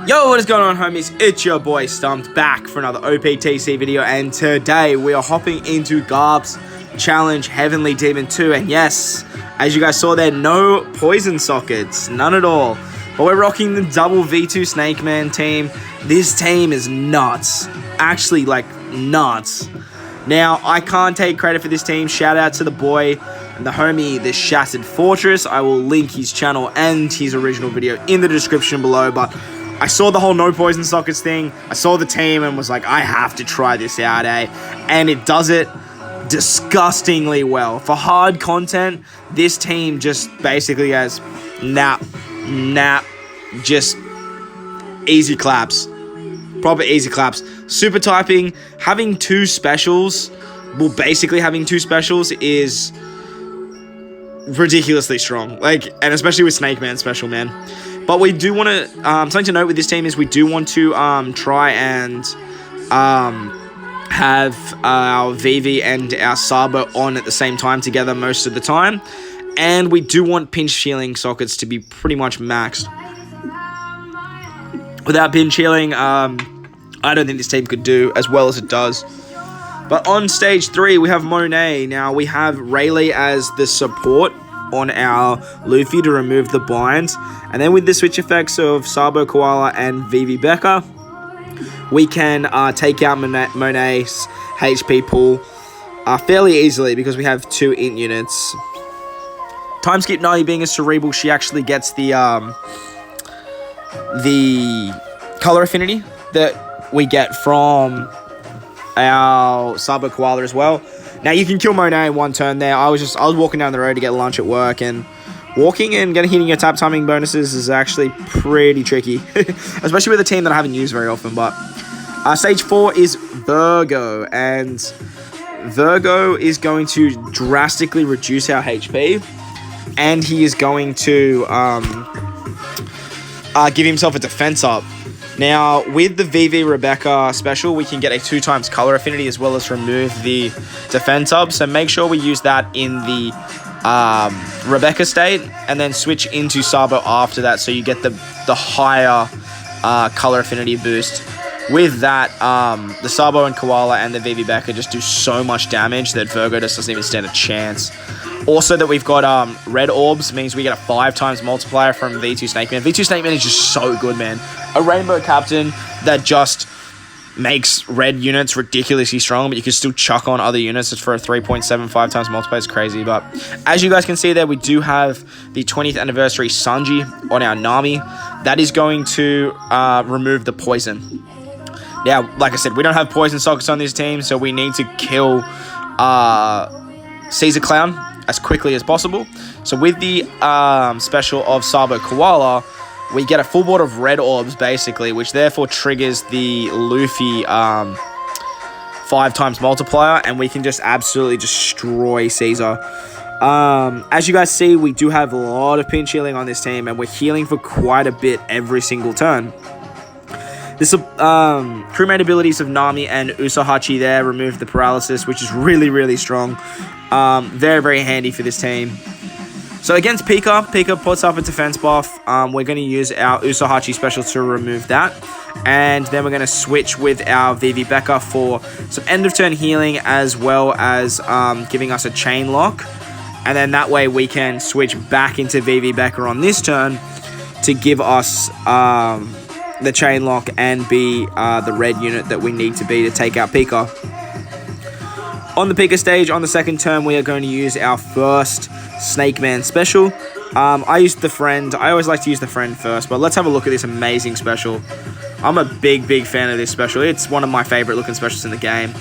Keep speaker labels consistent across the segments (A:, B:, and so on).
A: Yo, what is going on, homies? It's your boy Stumped back for another OPTC video, and today we are hopping into Garp's Challenge Heavenly Demon 2, and yes, as you guys saw there, no poison sockets, none at all. But we're rocking the double V2 Snakeman team. This team is nuts, actually like nuts. Now, I can't take credit for this team. Shout out to the boy and the homie, the Shattered Fortress. I will link his channel and his original video in the description below, but I saw the whole no poison sockets thing. I saw the team and was like, I have to try this out, eh? And it does it disgustingly well. For hard content, this team just basically has nap, just easy claps. Proper easy claps. Super typing, having two specials, well, basically having two specials is ridiculously strong. Like, and especially with Snakeman special, man. But we do want to, something to note with this team is we do want to try and have our Vivi and our Sabo on at the same time together most of the time. And we do want pinch healing sockets to be pretty much maxed. Without pinch healing, I don't think this team could do as well as it does. But on stage 3, we have Monet. Now, we have Rayleigh as the support on our Luffy to remove the binds. And then with the switch effects of Sabo, Koala, and Vivi Becca, we can take out Monet's HP pool fairly easily because we have 2 int units. Timeskip Nutty being a cerebral, she actually gets the color affinity that we get from our Sabo Koala as well. Now you can kill Monet in one turn there. I was walking down the road to get lunch at work, and walking and hitting your tap timing bonuses is actually pretty tricky, especially with a team that I haven't used very often. But stage 4 is Virgo, and Virgo is going to drastically reduce our HP, and he is going to give himself a defense up. Now, with the Vivi Rebecca special, we can get a 2x color affinity as well as remove the defense up. So make sure we use that in the Rebecca state and then switch into Sabo after that so you get the higher color affinity boost. With that, the Sabo and Koala and the Vivi Becca just do so much damage that Virgo just doesn't even stand a chance. Also, that we've got red orbs means we get a 5x multiplier from V2 Snakeman. V2 Snakeman is just so good, man. A rainbow captain that just makes red units ridiculously strong, but you can still chuck on other units. It's for a 3.75x multiplier. It's crazy. But as you guys can see there, we do have the 20th anniversary Sanji on our Nami. That is going to remove the poison. Now, like I said, we don't have poison sockets on this team, so we need to kill Caesar Clown as quickly as possible. So with the special of Sabo Koala, we get a full board of red orbs, basically, which therefore triggers the Luffy 5x multiplier, and we can just absolutely destroy Caesar. As you guys see, we do have a lot of pinch healing on this team, and we're healing for quite a bit every single turn. This crewmate abilities of Nami and Usahachi there remove the paralysis, which is really, really strong. Very, very handy for this team. So against Pika puts up a defense buff. We're going to use our Usahachi special to remove that. And then we're going to switch with our Vivi Becca for some end of turn healing, as well as giving us a chain lock. And then that way we can switch back into Vivi Becca on this turn to give us the chain lock and be the red unit that we need to be to take out Pika. On the Pika stage, on the second turn, we are going to use our first Snakeman special. I used the friend. I always like to use the friend first, but let's have a look at this amazing special. I'm a big fan of this special. It's one of my favorite looking specials in the game.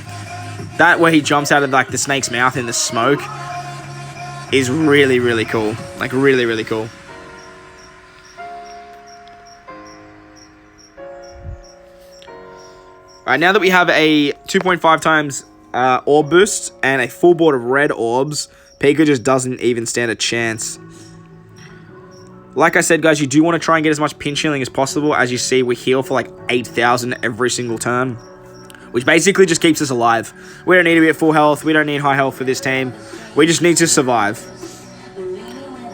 A: That where he jumps out of like the snake's mouth in the smoke is really, really cool. Like really, really cool. Alright, now that we have a 2.5x orb boost and a full board of red orbs, Pika just doesn't even stand a chance. Like I said, guys, you do want to try and get as much pinch healing as possible. As you see, we heal for like 8,000 every single turn, which basically just keeps us alive. We don't need to be at full health. We don't need high health for this team. We just need to survive.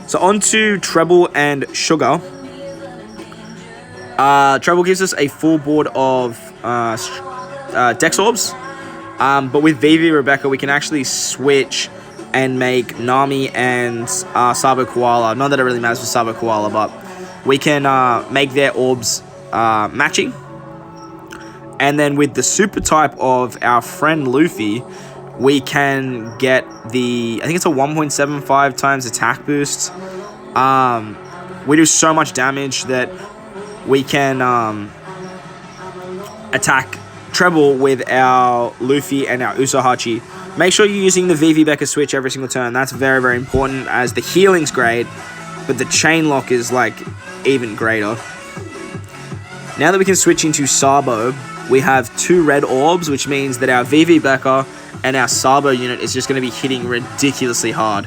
A: So on to Treble and Sugar. Treble gives us a full board of Dex Orbs. But with Vivi Rebecca, we can actually switch and make Nami and Sabo Koala. Not that it really matters for Sabo Koala, but we can make their orbs matching. And then with the super type of our friend Luffy, we can get the, I think it's a 1.75 times attack boost. We do so much damage that we can attack treble with our Luffy and our Usohachi. Make sure you're using the Vivi Becca switch every single turn. That's very, very important, as the healing's great, but the chain lock is like even greater. Now that we can switch into Sabo, we have 2 red orbs, which means that our Vivi Becca and our Sabo unit is just going to be hitting ridiculously hard.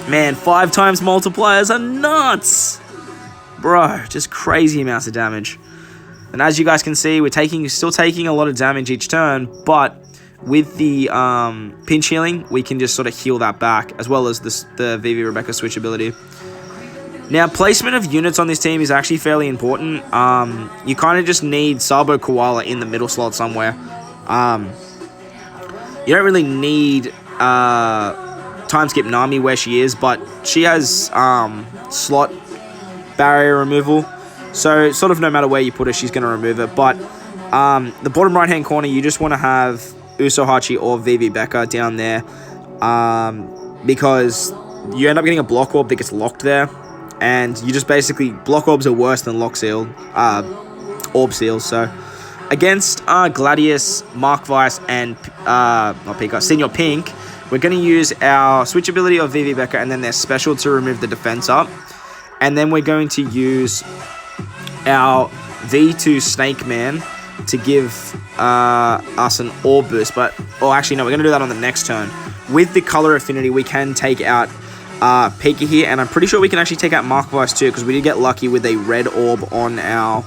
A: Man, 5 times multipliers are nuts! Bro, just crazy amounts of damage. And as you guys can see, we're still taking a lot of damage each turn, but with the pinch healing, we can just sort of heal that back, as well as the Vivi Rebecca switch ability. Now, placement of units on this team is actually fairly important. You kind of just need Sabo Koala in the middle slot somewhere. You don't really need time skip Nami where she is, but she has slot barrier removal, so sort of no matter where you put her, she's going to remove it. But the bottom right hand corner, you just want to have Usohachi or Vivi Becca down there, because you end up getting a block orb that gets locked there, and you just basically, block orbs are worse than lock seal, orb seals. So against Gladius, Mark Vice, and not Pika, Senior Pink, we're going to use our switch ability of Vivi Becca and then their special to remove the defense up. And then we're going to use our V2 Snakeman to give us an orb boost. But, oh, actually, no, we're going to do that on the next turn. With the color affinity, we can take out Pika here. And I'm pretty sure we can actually take out Mark Vice too, because we did get lucky with a red orb on our,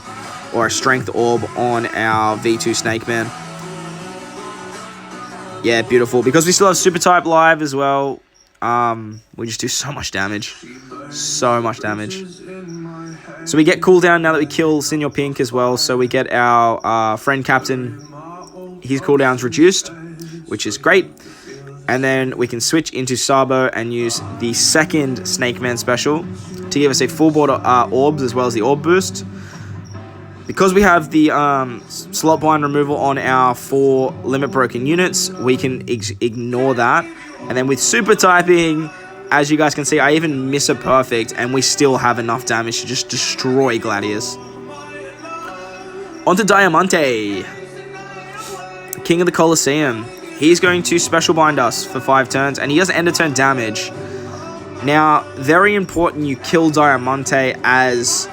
A: or a strength orb on our V2 Snakeman. Yeah, beautiful. Because we still have super type live as well. We just do so much damage. So much damage. So we get cooldown now that we kill Senior Pink as well. So we get our friend Captain, his cooldown's reduced, which is great. And then we can switch into Sabo and use the second Snakeman special to give us a full board of orbs as well as the orb boost. Because we have the slot bind removal on our 4 limit broken units, we can ignore that. And then with super typing, as you guys can see, I even miss a perfect, and we still have enough damage to just destroy Gladius. On to Diamante, King of the Colosseum. He's going to special bind us for 5 turns, and he does end of turn damage. Now, very important you kill Diamante as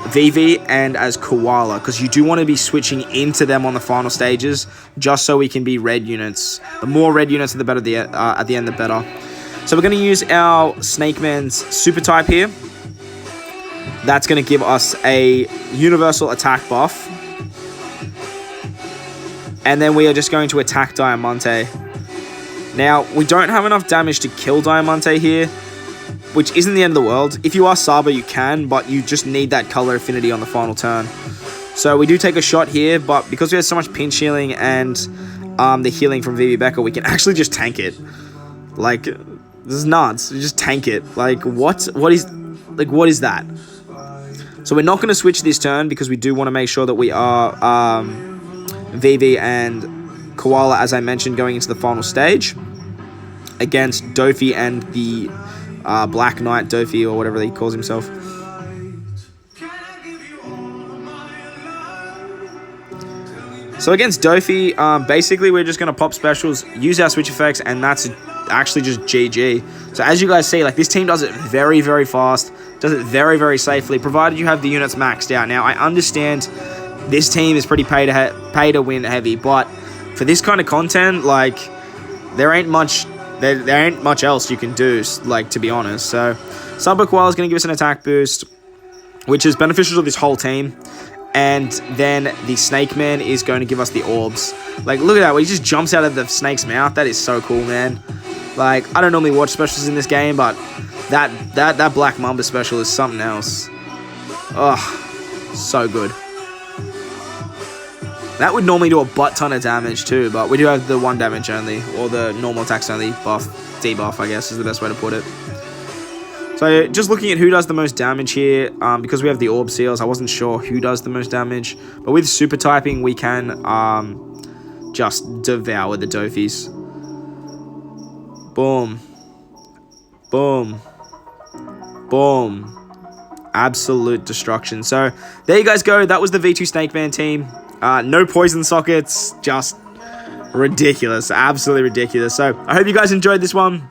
A: Vivi and as Koala, because you do want to be switching into them on the final stages, just so we can be red units. The more red units, the better. At the end, the better. So we're going to use our Snakeman's super type here. That's going to give us a universal attack buff. And then we are just going to attack Diamante. Now, we don't have enough damage to kill Diamante here, which isn't the end of the world. If you are Sabo, you can, but you just need that color affinity on the final turn. So we do take a shot here, but because we have so much pinch healing and the healing from Vivi Becca, we can actually just tank it. Like, this is nuts. We just tank it. Like, what is that? So we're not going to switch this turn because we do want to make sure that we are Vivi and Koala, as I mentioned, going into the final stage against Dofi and the Black Knight Dofi, or whatever he calls himself. So against Dofi, basically we're just going to pop specials, use our switch effects, and that's actually just GG. So as you guys see, like, this team does it very, very fast, does it very, very safely, provided you have the units maxed out. Now, I understand this team is pretty pay to win heavy, but for this kind of content, like, there ain't much else you can do, like, to be honest. So Sabo Koala is going to give us an attack boost, which is beneficial to this whole team. And then the Snakeman is going to give us the orbs. Like, look at that. He just jumps out of the snake's mouth. That is so cool, man. Like, I don't normally watch specials in this game, but that Black Mamba special is something else. Oh, so good. That would normally do a butt ton of damage too, but we do have the 1 damage only, or the normal attacks only buff, debuff, I guess is the best way to put it. So just looking at who does the most damage here, because we have the Orb Seals, I wasn't sure who does the most damage, but with super typing, we can just devour the Dophies. Boom. Boom. Boom. Absolute destruction. So there you guys go. That was the V2 Snakeman team. No poison sockets, just ridiculous, absolutely ridiculous. So I hope you guys enjoyed this one.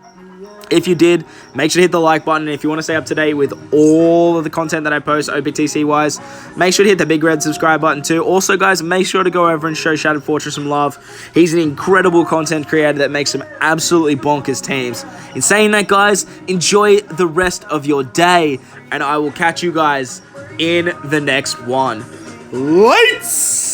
A: If you did, make sure to hit the like button. If you want to stay up to date with all of the content that I post OPTC wise, make sure to hit the big red subscribe button too. Also guys, make sure to go over and show Shattered Fortress some love. He's an incredible content creator that makes some absolutely bonkers teams. In saying that guys, enjoy the rest of your day, and I will catch you guys in the next one. Lights!